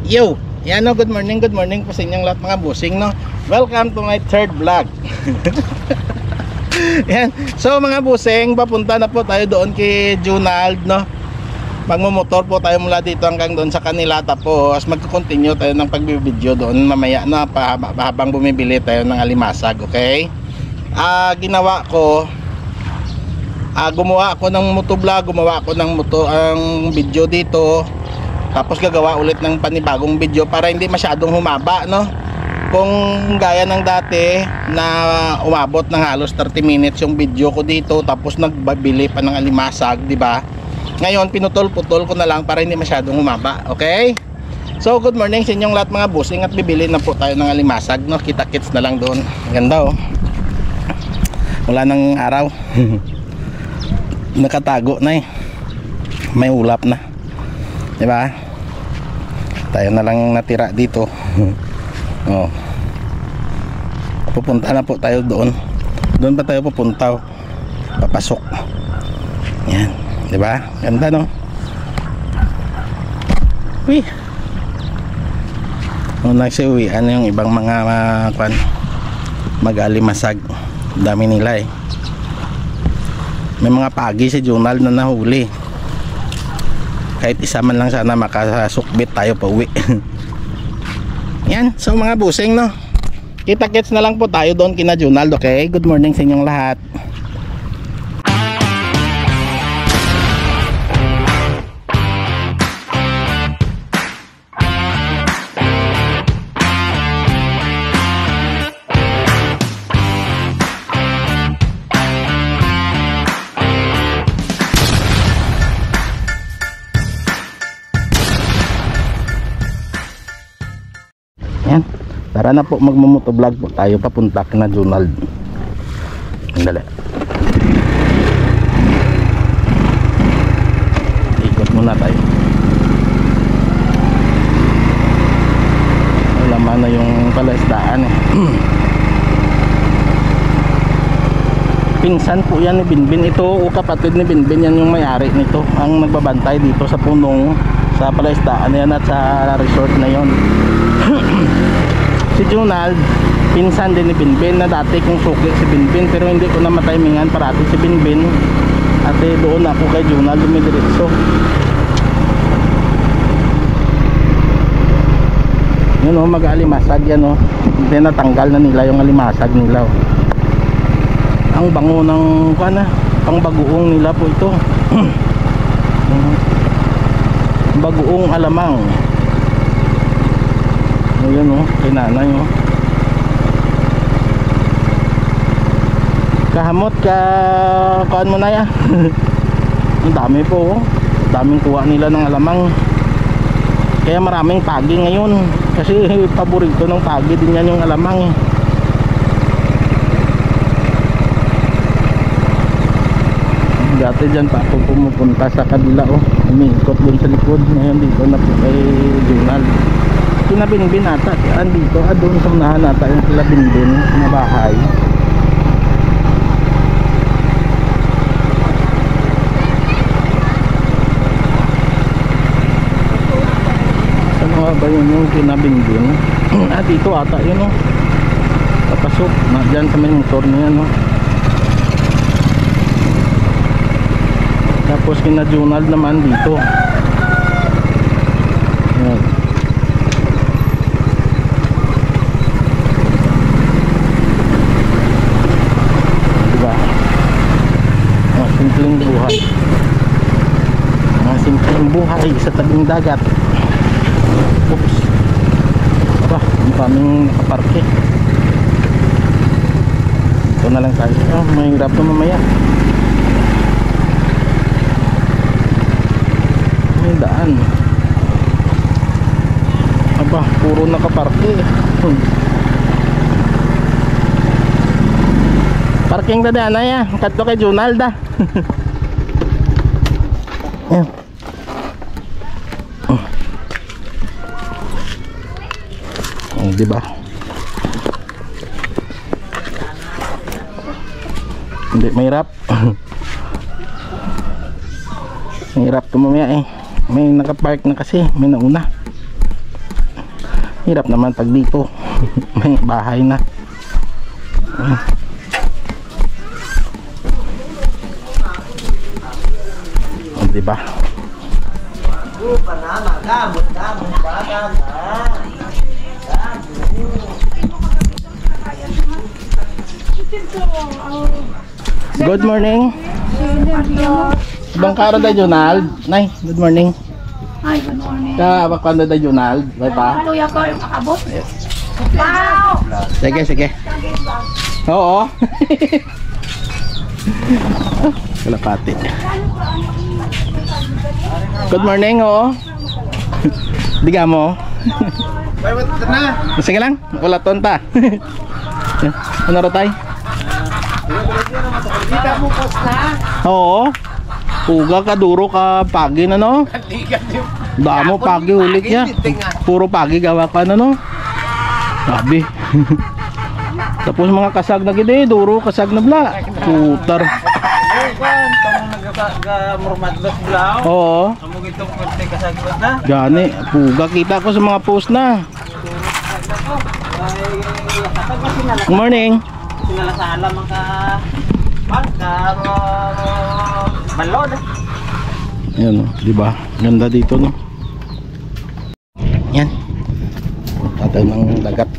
Yo! Yan no, good morning po sa inyong lahat mga busing no. Welcome to my third vlog. Yan. So mga busing, papunta na po tayo doon kay Junald no. Magmumotor po tayo mula dito hanggang doon sa kanila, tapos magko-continue tayo ng pagbibideo doon mamaya na habang bumibili tayo ng alimasag, okay? Ginawa ko gumawa ako ng motovlog, gumawa ako ng ang video dito. Tapos gagawa ulit ng panibagong video para hindi masyadong humaba no. Kung gaya ng dati na umabot ng halos 30 minutes yung video ko dito, tapos nagbabili pa ng alimasag, di ba? Ngayon pinutol-putol ko na lang para hindi masyadong humaba, okay? So good morning sa inyong lahat mga busing, at bibili na po tayo ng alimasag no. Kita-kits na lang doon. Ganda oh. Wala nang araw. Nakatago na eh. May ulap na. Di ba? Tayo na lang natira dito. Oh. Pupunta na po tayo doon. Doon pa tayo pupunta. Papasok. Yan, di ba? Ganda no? Uy. Nagsiuwian yung ibang mga mag-alimasag. Dami nila eh. May mga pagi si Junald na nahuli. Kahit isa man lang sana makasukbit tayo pa uwi. Yan, so mga busing no. Kita-kits na lang po tayo doon kina Junald, okay? Good morning sa inyong lahat. Yan. Tara na po, magmumotovlog po tayo papunta kina Junald. Dali. Ikot muna tayo. Laman na yung palaisdaan eh. Pinsan po yan ni Binbin. Ito o kapatid ni Binbin, yan yung may-ari nito. Ang nagbabantay dito sa punong sa palaisdaan yan at sa resort na yon. Si Junald, pinsan din ni Binbin, na dati kong suki si Binbin, pero hindi ko na matimingan parati si Binbin. At doon ako kay Junald dumidiretso. Yun o, mag-alimasag yan o. Hindi natanggal na nila yung alimasag nila o. Ang bango ng pang bagoong nila po ito. Bagoong alamang. Ayan o, kay nanay o. Kahamot ka kuhaan mo na ya. Ang dami po o. Daming kuha nila ng alamang. Kaya maraming pagi ngayon. Kasi paborito ng pagi din yan yung alamang. Dati dyan pa ako pumupunta sa kabila o. Umiikot dun sa likod. Ngayon dito na po kay Junald. Kinabinbin ata, andito, doon sa unahan ata yung kinabinbin na bahay. Saan nga ba yun yung kinabinbin? Dito ata yun o. Papasok, dyan sa may motor niya no. Tapos kina Junald naman dito. Ayan. Simpleng buhay. Mga simpleng buhay sa tabing dagat. Oops. Aba, ang daming nakaparke. Ito na lang tayo. May hirap na mamaya. May daan. Aba, puro nakaparke. Parking na daan na ya. Kadto kay Junald ah. Ayan. Oh, diba? Hindi mahirap. Mahirap ito mamaya eh. May nakapark na kasi, may nauna. Hirap naman pag dito may bahay na. Diba? Good morning. Bang karo da Jonald. Nay, good morning. Hi, good morning. Ka bakanda da Jonald, bay pa. Tuya ko yung makabot. Yes. Wow! Sige, sige. Oo. Kalapati. Good morning, oo. Diga mo. Sige lang, wala tonta. Ano ro tay? Oo. Puga ka duro ka pagi na no. Damo pagi ulit ya. Puro pagi gawa ka na no. Sabi. Tapos mga kasag na gid duro kasag na bla. Putar. Oo. Gani, puga kita ko sa mga post na. Good morning. Sinalasala man ka balod. Yan, di ba? Ganda dito no. Yan. Punta ng dagat.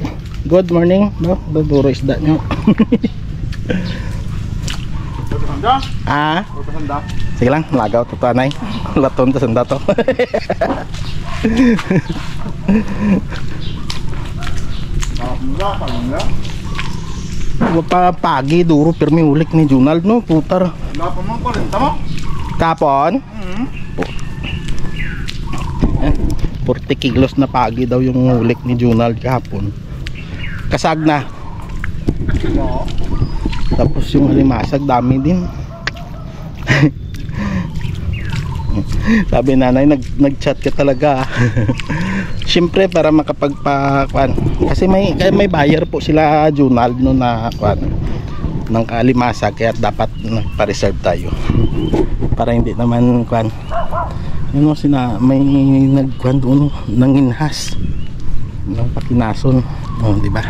Good morning, no? Duro isda nyo. Ah. Sige lang, lagaw to tanay. Laton to sanda to. Pa pagi duro pirmi ulik ni Jonald no, putar. Kapon? 40 kilos na pagi daw yung ulik ni Jonald kahapon. Kasag na. Tapos yung alimasag dami din. Sabi nanay nag-chat ka talaga. Siyempre para makapagpakuan. Kasi may buyer po sila Jonald no na kuan ng kalimasa kaya dapat pa-reserve tayo. Para hindi naman kuan. Yun no, may nagkuan doon ng inhas. Ng pakinason. Oh, di ba?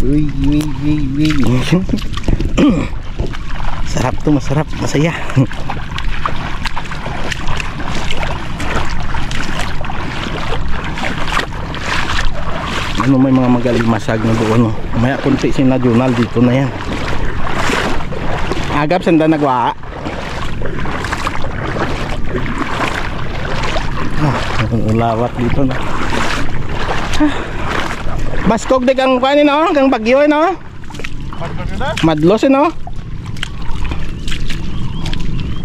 Uy. Sarap to, masarap, masaya. Ano may mga magaling masag na doon no? Maya kunti sina Jonald dito na yan. Agap sanda nagwa. Lawat dito na. Baskog de kang kanin no, kang bagyo no. Madlos no.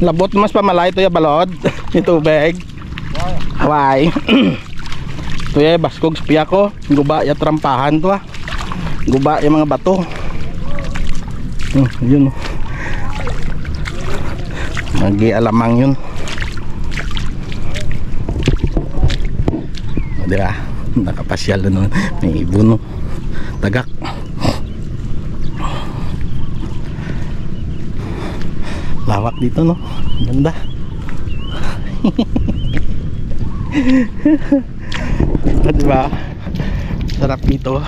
Labot mas pamalay to ya balod. Ito tubig. Why? Ito ya baskog spiya ko. Guba ya trampahan to ah. Guba yung mga bato. Yun. Nag-alamang yun. Diba? Nakapasyal na nun. May ibon no. Tagak. Lawak dito no. Ganda. Diba? Sarap dito.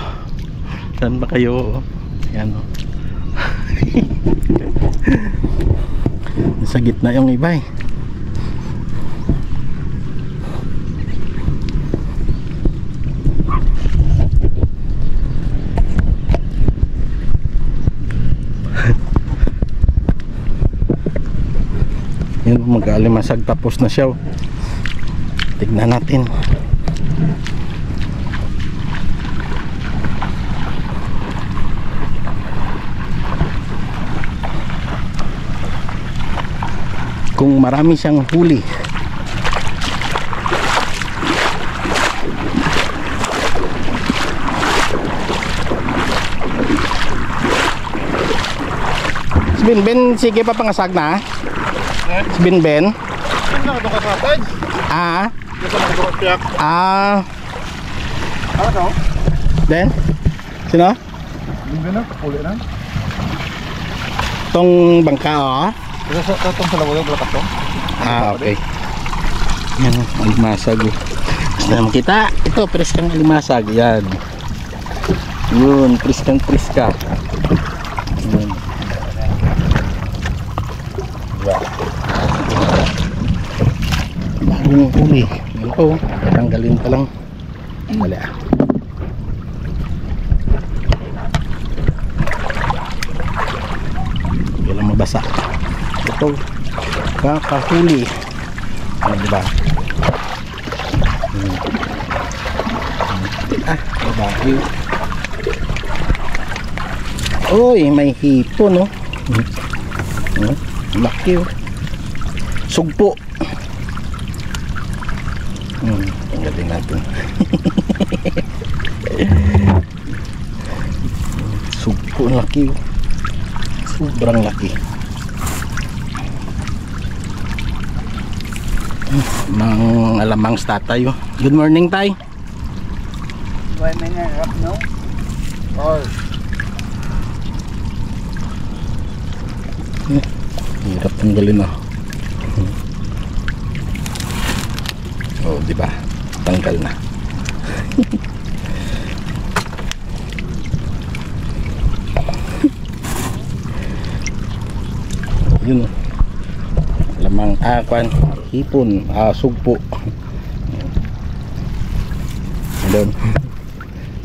Saan ba kayo? Yan no. Sa gitna yung iba eh. Yun, mag-alimasag tapos na siya. Tignan natin. Kung marami siyang huli. Ben, sige pa pangasag na. Ben. Ah. Ano? Den? Sino? Ben na kapuli na. Tong bangka oh. Ito sa lawag yung lakas to. Okay. Yan, alimasag. Gusto naman kita. Ito, preskang alimasag. Yan. Yun, preskang preska. Yan. Bagong huli. Yan po, tanggalin pa lang. Dali ah. Hindi lang mabasa. Ito, kakahuli. Diba? Babae. Oy, may hipo, no? Laki, oh. Sugpo. Tanggalin natin. Sugpo, laki, oh. Sobrang laki. Mang alamang tatay, oh. Good morning, tay. Why may ngarap, no? Or hirap tanggalin, oh. Oh, di ba? Tanggal na. Yun, oh. Lamang akwan, hipon, sugpo. Doon.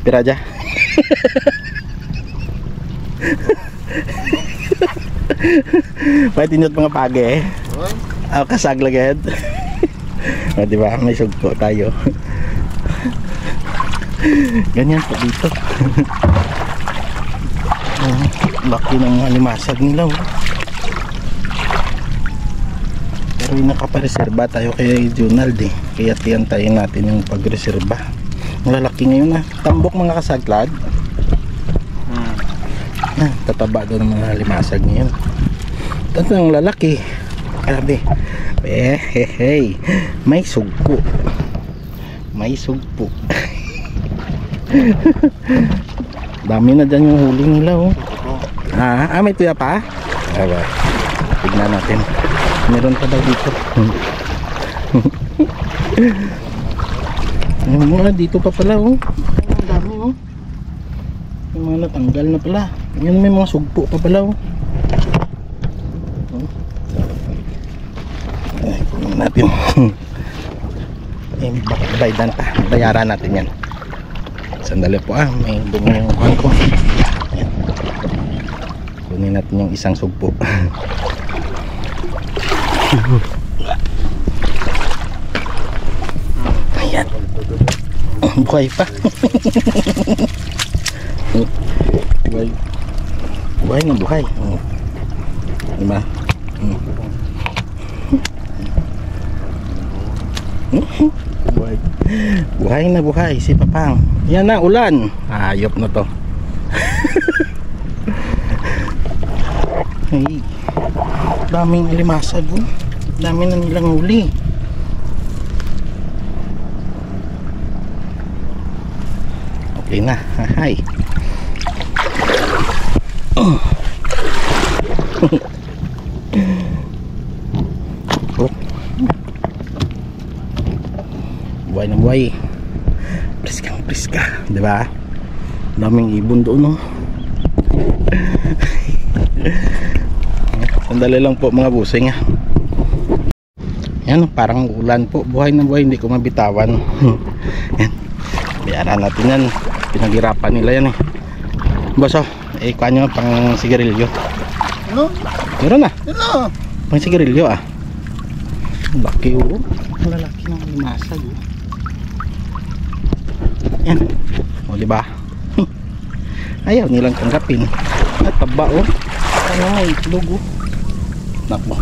Pira aja. Pwede nyo mga pagi eh. Kasag lagad. O, diba? May sugpo tayo. Ganyan po dito. Laki ng alimasag nila, oh. Pero nakapareserba tayo kay Junald eh. Kaya tiyantayin natin yung pagreserba. Malalaki ngayon, ah. Tambok mga kasaglad. Tataba doon ng mga limasag ngayon. Ito ang lalaki. Grabe. Hey. May sugpo. May sugpo. Dami na dyan yung huli nila, oh. May tuya pa? Aba. Tignan natin. Meron pa daw dito. Yung mga dito pa pala, oh. Ang dami, oh. Yung mga natanggal na pala. Yan, may mga sugpo pa pala, oh. Ay, kunin natin. Baydan pa. Bayaran natin yan. Sandali po, ah. May bumuhan ko. Yan. Kunin natin yung isang sugpo. Ayan. Buhay pa. Buhay na buhay. Diba? Buhay na buhay si Papang. Yan na, ulan. Ayop na to. Hey, daming alimasag, oh. Dami na nilang huli. Okay na. Hi. Oh. Buhay na buhay. Priskang priska, diba? Daming ibon doon, no? Sandali lang po mga busing, ah. Yan, parang ulan po. Buhay na buhay, hindi ko mabitawan. Yan, bayaran natin yan. Pinaghirapan nila yan, eh. Boso, kuha nyo pang sigarilyo. ano? Meron na, Ano? pang sigarilyo, ah. Laki, oh. Malalaki ng limasag, oh. Yan, o, diba? Ayaw nilang tanggapin. At taba, oh. Ay, itlog, oh. Nakbo.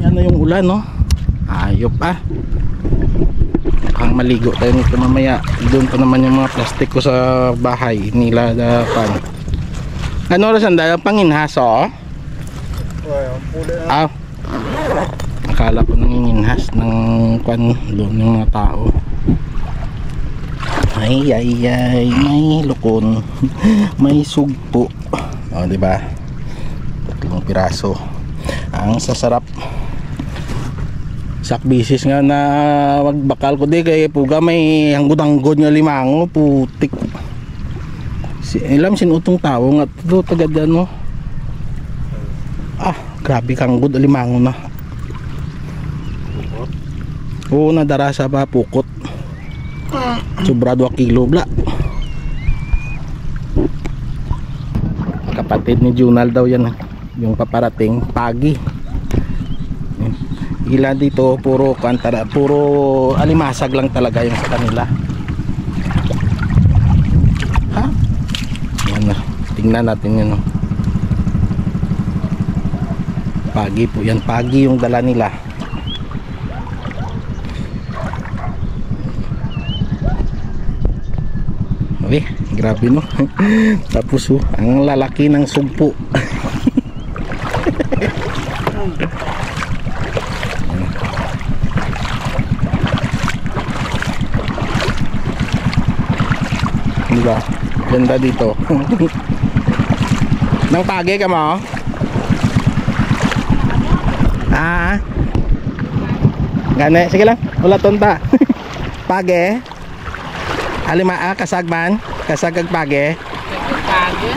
Yan na yung ulan, no? Ayop, ah. Mukhang maligo tayo nito mamaya. Doon pa naman yung mga plastic ko sa bahay nila. Ano oras ang dahil? Panginhas, oh? Akala ko nanginginhas ng kwan doon yung mga tao. Ay, may lukon. May sugpo. O, diba? 3 piraso. Ang sasarap. Sak bisis nga na magbakal ko di kay puga may hanggod-hanggod nga limango putik. Ilam sinutong tao nga to tagad ano. Ah, grabe kang good limango na. Oo, nadara sa pa pukot. Sobra 2 kilo bla. Kapatid ni Junal daw yan, yung paparating pagi. Ilan dito puro kantara, puro alimasag lang talaga yung sa kanila. Ha? Yan na. Tingnan natin yun. Pagi po yan, pagi yung dala nila. Okay, grabe no. Tapos ang lalaki ng sugpo. Diba? Ganda dito. Nang pagi ka mo? Ah. Gane, sige lang. Wala tonta. Pagi. Alima kasagman. Kasagag pagi. Pagi.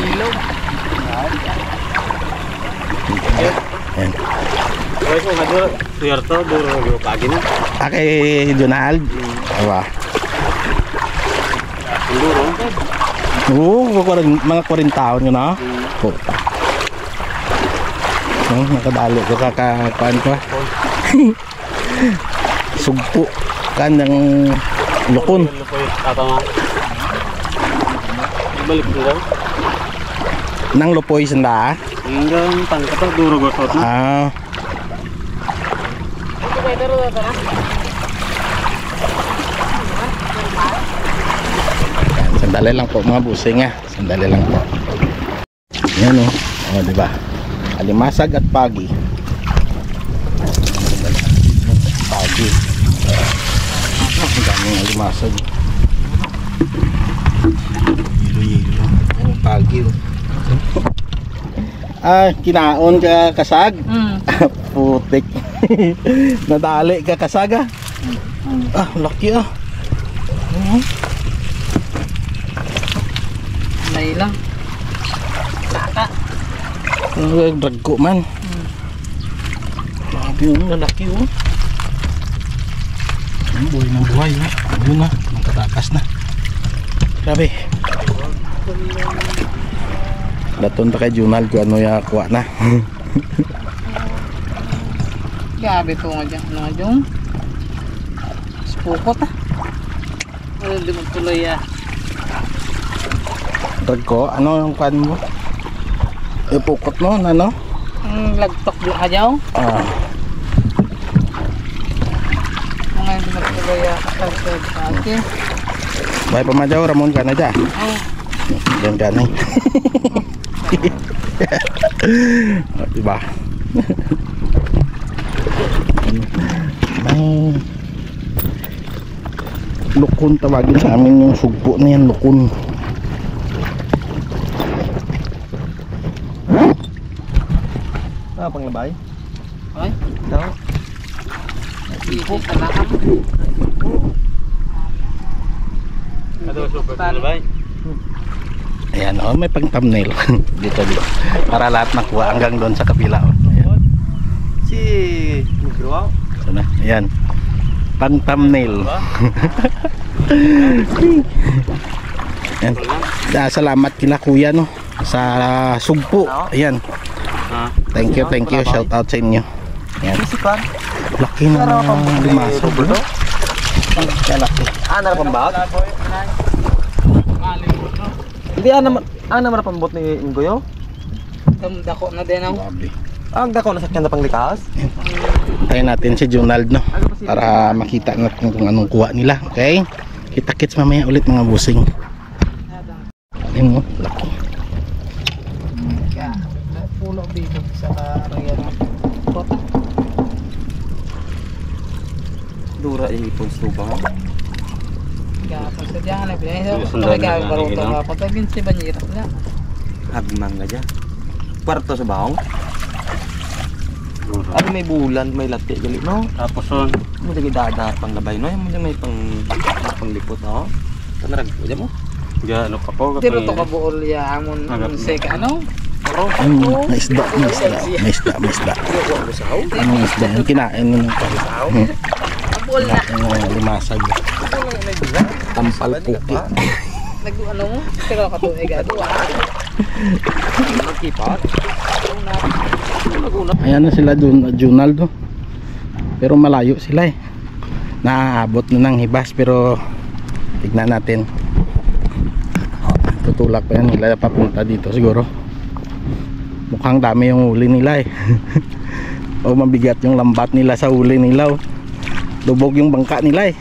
Ilog. Ayan. Oy, kung maduro, tuyarto, duro pagi na. Kay Donald. Awa. Duro. Oo, mga 40 taon yun na. Puta. Nakadali ko kakakuan ko. Sugpo kan ng lukon. Balik mo daw. Nang lupoy sanda. Hanggang tangkap duro gosot na. Ah. Sandali lang po mga busing ha. Sandali lang po. Yan o. O diba? Alimasag at pagi. Pagi. Ang daming alimasag. Yelo-yelo. Ang pagi o. Ah, kinaon ka kasag? Putik. Nadali ka kasaga? Ah, laki ah. Nailang. Laka. Dragko man. Grabe yung lalaki oh. Ang buhay ng buhay oh. Ayun na, nakatakas na. Grabe. Daton pa kay Junal kung ano yung kuha na. Grabe ito nga dyan. Ano nga dyan? Spukot ah. Ano di mo tuloy ah. Dragko, ano yung kuha mo? Ipukot mo, ano? Lagtok di ka dyan. Ah. Ano nga di mo tuloy ah. Lagtok sa akin. Bahay pa madyaw, Ramon ka na dyan. Oh. Diyan ka na oh, diba? May lukon tawagin sa amin yung sugpo na yan, lukon. Ah, panglabay? Ay? Daw. Ipok ka na ka. Ito super panglabay. Ayan oh, may pang thumbnail dito. Para lahat nakuha hanggang doon sa kabila oh. Ayan. Si Migro. So na, ayan. Pang thumbnail. Ayan. Salamat kila kuya no sa sugpo. Ayan. Thank you, shout out sa inyo. Ayan. Laki na limaso bro. Laki. Ana pang bag? Hindi ana man pambot ni Ngoyo. Dako na din ako. Grabe. Ang dako na sakyan na panglikas. Tayo natin si Junald no para makita natin kung anong kuha nila. Okay? Kita-kits mamaya ulit mga busing. Ayan mo, laki. Pulo dito sa area. Kota. Dura ipon stuba. Gapon sa diyan na pinay. Talaga baruto nga ko tabin si Banyiras na. Hagmang nga dyan. Kwarto sa bahong. Ano may bulan, may lati gali no. Tapos son, Mo lagi dadat pang labay no, mo may panglipot no. Tanarag po mo. ga ano ka po Di ba ito kabuol ya amon sek ano? May isda. Anong isda? Yung kinain mo ng Kabuol na. limasag. Tampal puki. Nag ano mo? Pero ka to egado. Magkipat. Ayan na sila Junaldo. Pero malayo sila eh. Naaabot na ng hibas pero tignan natin. Tutulak pa yan nila papunta dito siguro. Mukhang dami yung huli nila eh. O mabigat yung lambat nila sa huli nila. Lubog yung bangka nila eh.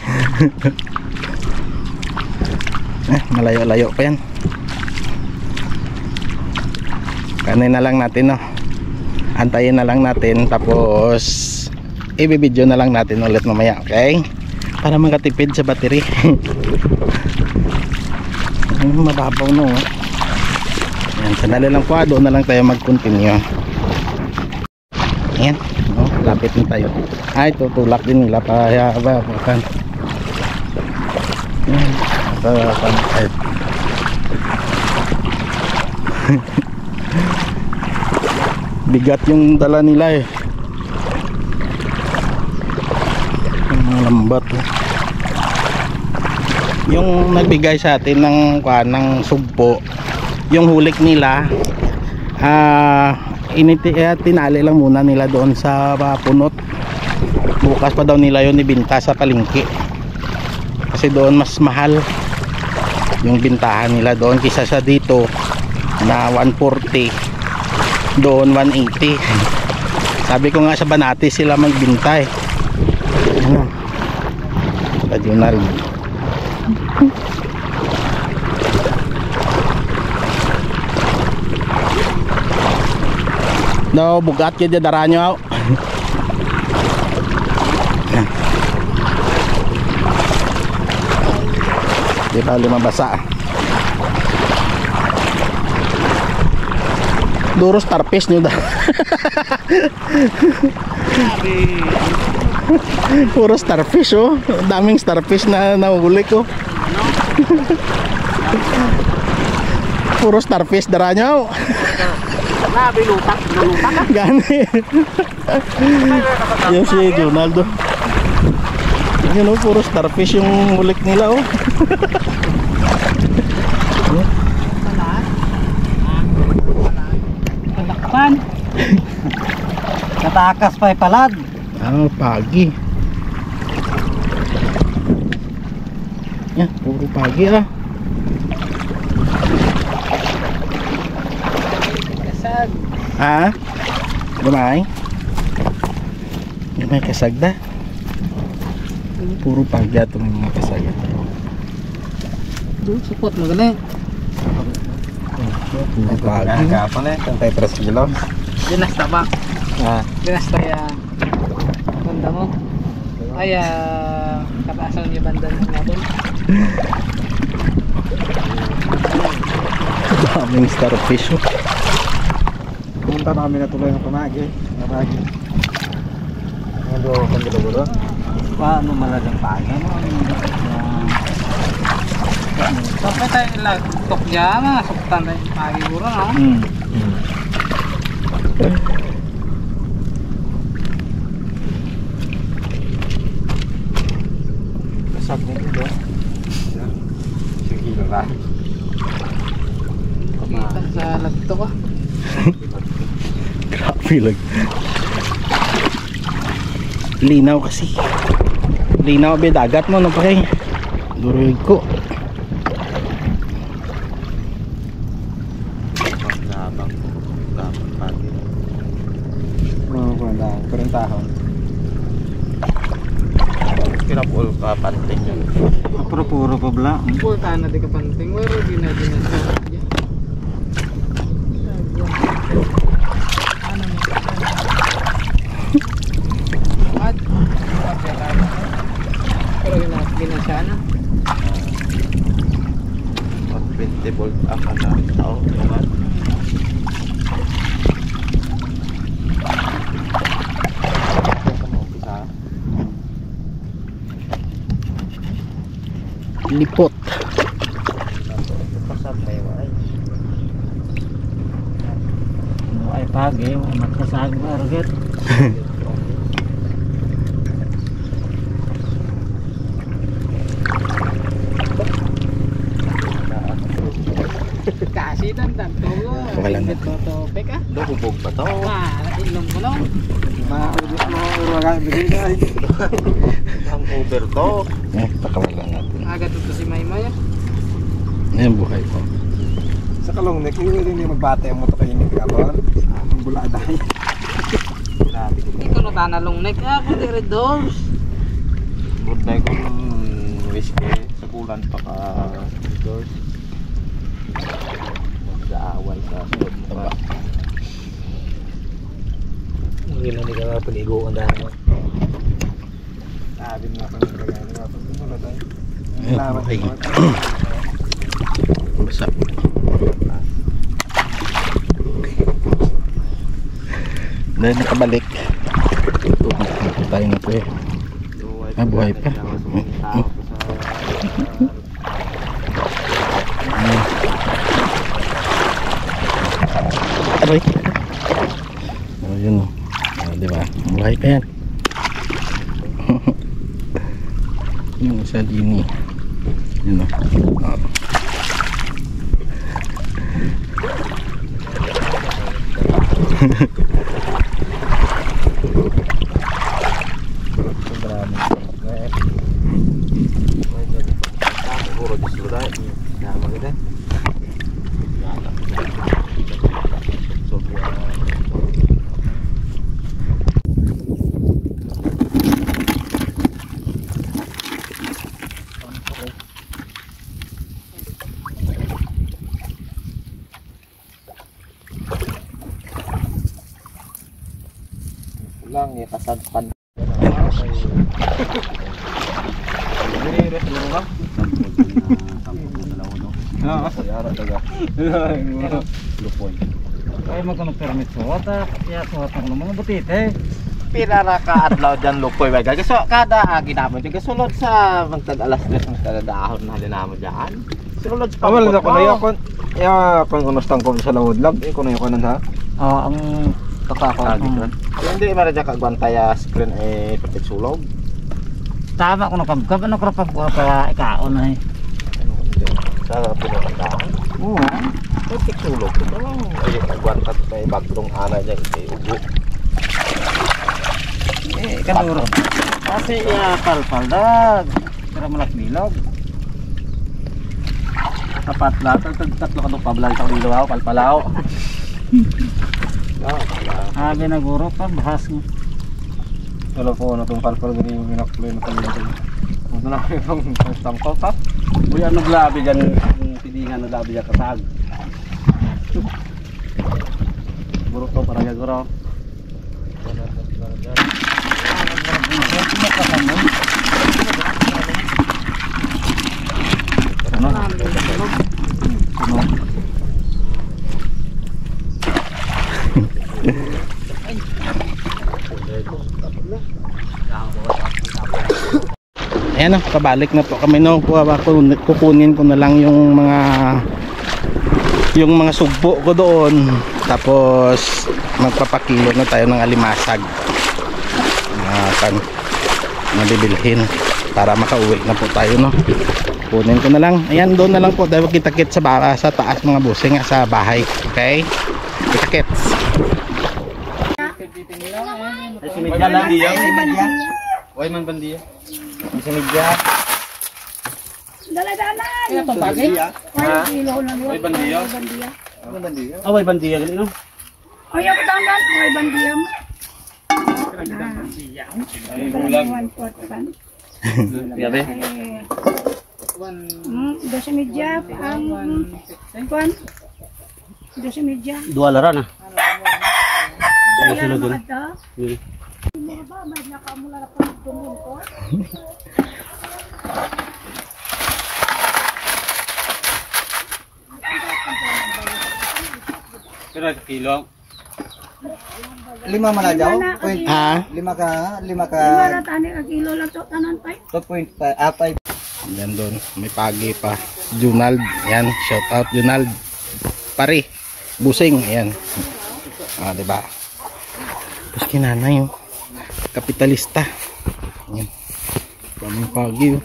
Malayo-layo pa yan. Kanin na lang natin no. Antayin na lang natin tapos i-video na lang natin ulit mamaya, okay? Para makatipid sa battery. Mababaw no. Ayan, sandali lang po, doon na lang tayo mag-continue. Ayan, no, lapit na tayo. Ay, tutulak din nila kaya babakan. Ay. Bigat yung dala nila eh. Lambat eh. Yung nagbigay sa atin ng sugpo, yung hulik nila tinali lang muna nila doon sa punot. Bukas pa daw nila yun ibinta sa palengke kasi doon mas mahal yung bintahan nila doon kaysa sa dito na 140, doon 180. Sabi ko nga sa Banati sila magbinta eh. Ano? Regional. No, bugat kaya daranyo. Di pa mabasa. Duro starfish nyo da. Puro starfish oh. Daming starfish na nahuli ko. Puro starfish daranyo. Lutak ka. Gani. Yan si Junaldo. Yun oh, puro starfish yung hulik nila oh. Kalakpan. Natakas pa palad. Pagi. Yan, puro pagi ah. Kasag. Ha? Gamay? Gamay kasagda? Puro pagi itong mga kasagda. Doon, support mo galing. Puro pagi. Kapan eh, kantay 3 kilo. Dinasta ba? Dinasta ya. Banda mo. Ay, kataasan yung banda natin. Daming starfish oh. Punta na kami natuloy ng pamagi. Ano doon kang gilo-gilo? Paano malagang paano? Sampai tayo ilang tok dyan, suktan tayo pagi guro, no? Kasag mo ito. Sige lang. Kita sa lagto ka. Grabe lang. Linaw kasi. Linaw ba dagat mo no pa kay. Duroy ko. Perintahon. Kinapul ka panting yun. Puro pa bla. Pulta na di ka panting. Wala di na sa ano mo? At pero ginasya na. 20 volt ang tao naman. lipot. Ay pagi, magkasag market. Kasi dandan to. Wala na. To peka. Hubog pa to. Ilong ko lang. Maubos mo uraga bigay. Ang over to. Pakawalan natin. Aga to si Maymay. Ayan buhay po. Sa kalong nek, hindi niya magbate ang moto kayo ni Kapon. Ang buladay. Ito no tanalong nek ako di red doors. Buday ko whiskey sa bulan pa ka doors. Mag-aaway sa sunod mo pa. Hindi na hindi ka paligo ang dami. Sabi nga pa ng bagay na pag buladay. Ayan buhay. Basa. Dahil nakabalik. Tayo na po eh. Ah, buhay pa. Aray. Oh, yun o. Oh, diba? Buhay pa yan. Yung isa din eh. Yun o. Oh. Siguro gusto dahil nama kita. Lang ya kasadpan. Ay magkano permit sa water. Kaya sa water ng mga butite. Pirara ka adlaw dyan lupoy wag. So kada agi namo dyan kasulod sa magtag alas 3 ng kadahon na halin namo dyan. Sulod sa Amal na ko na yakon. Ya pang unostang ko sa lawod lab. Ko na yakon ha. Ang kakako. Hindi mara dyan kagbantaya screen patik sulog. Tama ko nakabgab ano ko pa ikaon ay. Sa pinakadaan. Oo. Patik sulog. Ito lang. Ay kagwantat may bagdong ana dyan kay ubo. Kanuro. Kasi ya palpal dag. Pero malak bilog. Tapat lahat. Tatlo ka nung pablan sa kalilaw. Palpalaw. Abi na guro pa bahas mo. Wala po na tong palpal gani yung pinakloy na pagdating. Ano na yung tangkot ha? Uy, ano glabi dyan? Pidingan na glabi dyan kasag. Guro to, parang yan guro. Ayan o, pabalik na po kami no. Kukunin ko na lang yung mga sugpo ko doon. Tapos magpapakilo na tayo ng alimasag na bibilhin para makauwi na po tayo no. Kunin ko na lang. Ayan, doon na lang po tayo kita-kit sa taas mga busing sa bahay. Okay? Kita-kits. Ay, si Medya lang. Uy, man bandiya. Si Medya. Dala-dalan. Kaya itong bagay? Ay, kilo lang yun. Ay, bandiya. Bandiya. Away bandiya ganun no? Ay, ako tandan. Ay, bandiya mo. Ay, bulag. 1/4 kan. Yabe. Dosa media. Ang kuan. Dosa media. Dua laran ah. Kaya naman ito. Hindi ba? May nakamula na pa tumun ko. Pero kilo. 5 man na daw. Ha? 5 ka. Lima na tani ka kilo lang to tanan pa. 2.5. 5. Yan doon, may pagi pa. Junald, ayan, shout out Junald. Pare, busing, ayan. Diba? Tapos kinanay, oh. Kapitalista. Ayan. Kaming pagi, oh.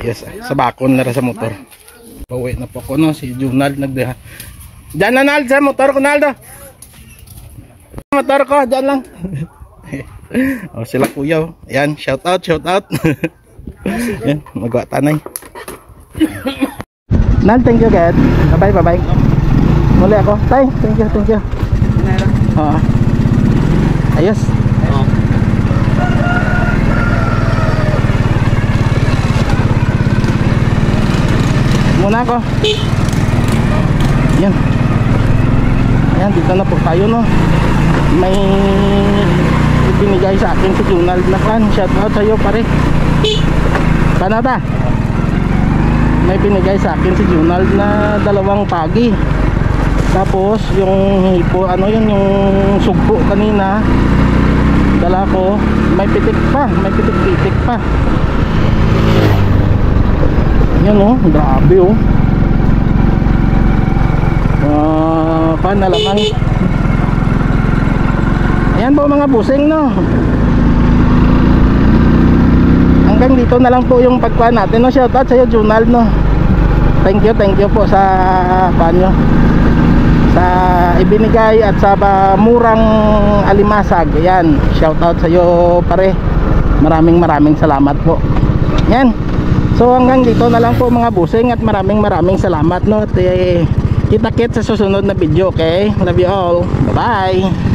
Ayos, sa bakon na sa motor. Pauwi na po ko, no? Si Junald nagdeha. Diyan na, Nald, sa motor ko, Naldo. Motor ko, diyan lang. Oh, sila kuya, oh. Ayan, shout out, shout out. Ayan, magawa tanay. Nald, thank you, God. Bye, bye, bye. Muli ako. Tay, thank you, thank you. Ayos. Muna ako. Yan. Ayan, dito na po tayo, no. May ibinigay sa akin si Junald na kan. Shout out sa iyo, pare. Paano ta? May binigay sa akin si Junald na 2 pagi. Tapos yung hipo, ano yun, yung sugpo kanina dala ko, may pitik pa, may pitik-pitik pa. Yan, oh, grabe, oh. Na lamang. Ayan po mga busing, no. Hanggang dito na lang po yung pagkuhan natin, no. Shoutout sa iyo, Junald, no. Thank you po sa panyo, sa ibinigay at sa murang alimasag. Ayan, shoutout sa iyo, pare. Maraming salamat po. Yan. So hanggang dito na lang po mga busing at maraming salamat, no. At kita-kits sa susunod na video, okay? Love you all. Bye-bye.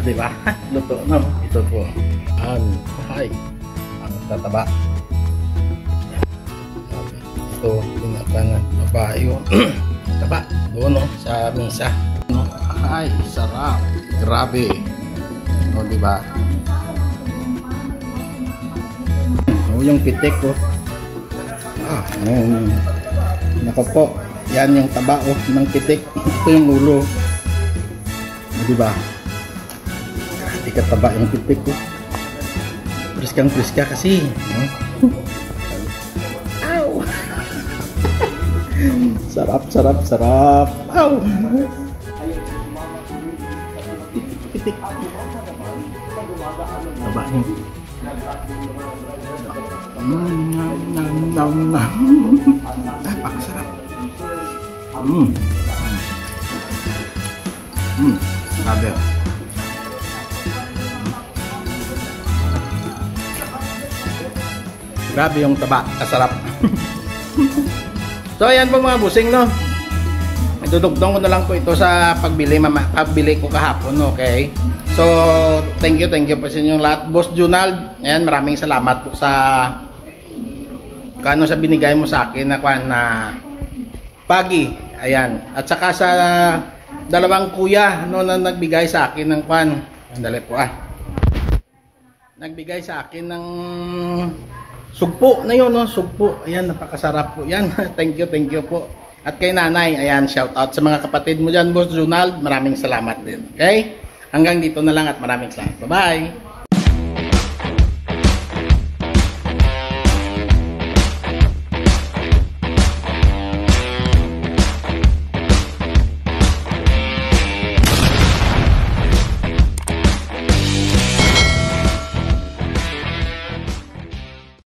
Diba? Luto, no? Ito po. Ay, ang tataba. Ito, pinapangan babae, oh. Taba, doon, no? Sa misa, no? Ay, sarap. Grabe. No, diba? Yung pitik, oh. Nako po. Yan yung taba, oh, ng pitik. Ito yung ulo. Diba? Kataba yung pitik ko. Priskang-priska kasi, no? Ow! sarap. Ow! Pitik. Taba niyo. Napakasarap. Sabi. Grabe yung taba, kasarap. So ayan po mga busing, no. Idudugtong ko na lang po ito sa pagbili ko kahapon, okay? So thank you po sa inyong lahat. Boss Junald, ayan, maraming salamat po sa kano sa binigay mo sa akin na pagi. Ayan. At saka sa 2 kuya, no, na nagbigay sa akin ng andali po, nagbigay sa akin ng sugpo na yun, no? Sugpo. Ayan, napakasarap po yan. Thank you po. At kay nanay, ayan, shout out sa mga kapatid mo dyan, Boss Junald. Maraming salamat din. Okay? Hanggang dito na lang at maraming salamat. Bye-bye.